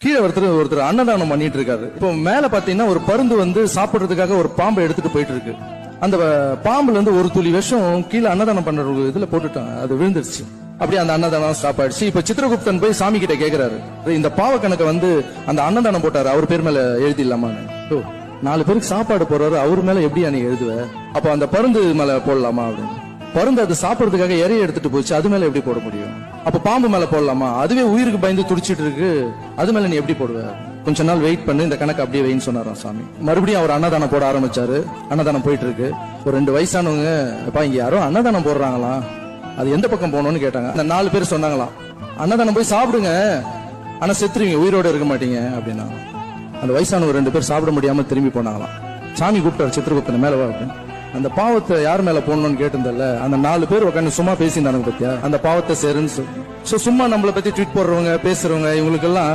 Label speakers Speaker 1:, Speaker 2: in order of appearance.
Speaker 1: கீழே ஒருத்தர் அன்னதானம் பண்ணிட்டு இருக்காரு. இப்போ மேல பாத்தீங்கன்னா ஒரு பருந்து வந்து சாப்பிடுறதுக்காக ஒரு பாம்பை எடுத்துட்டு போயிட்டு இருக்கு. அந்த பாம்புல இருந்து ஒரு துளி விஷம் கீழே அன்னதானம் பண்ற இதுல போட்டுட்டாங்க, அது விழுந்துருச்சு. அப்படியே அந்த அன்னதானம் ஸ்டாப் ஆயிடுச்சு. இப்ப சித்திரகுப்தன் போய் சாமி கிட்ட கேக்குறாரு, இந்த பாவ கணக்க வந்து அந்த அன்னதானம் போட்டாரு அவர் பேர் மேல எழுதிடலாமான்னு. 4 பேருக்கு சாப்பாடு போறாரு, அவர் மேல எப்படி நீ எழுதுவ? அப்ப அந்த பருந்து மேல போடலாமா அப்படின்னு. பருந்து அது சாப்பிடறதுக்காக இறைய எடுத்துட்டு போச்சு, அது மேல எப்படி போட முடியும்? அப்ப பாம்பு மேல போடலாமா? அதுவே உயிருக்கு பயந்து துடிச்சிட்டு இருக்கு, அது மேல நீ எப்படி போடுவ? கொஞ்ச நாள் வெயிட் பண்ணு, இந்த கணக்கு அப்படியே வெயின்னு சொன்னாராம் சாமி. மறுபடியும் அவர் அன்னதானம் போட ஆரம்பிச்சாரு. அன்னதானம் போயிட்டு இருக்கு. ஒரு 2 வயசானவங்க, அப்பா இங்க யாரோ அன்னதானம் போடுறாங்களா, அது எந்த பக்கம் போகணும்னு கேட்டாங்க. அந்த 4 பேர் சொன்னாங்களாம், அன்னதானம் போய் சாப்பிடுங்க, ஆனா செத்துருவீங்க, உயிரோட இருக்க மாட்டீங்க அப்படின்னா. அந்த வயசானவங்க 2 பேர் சாப்பிட முடியாம திரும்பி போனாங்களாம். சாமி கூப்பிட்டாரு சித்திரகுப்தனை, மேல வா. அந்த பாவத்தை யார் மேல போடணும்னு கேட்டிருந்தல, அந்த 4 பேர் உட்காந்து சும்மா பேசியிருந்தாங்க பத்தியா, அந்த பாவத்தை சேருன்னு சொல்லி. சும்மா நம்மளை பத்தி ட்வீட் போடுறவங்க பேசுறவங்க இவங்களுக்கு எல்லாம்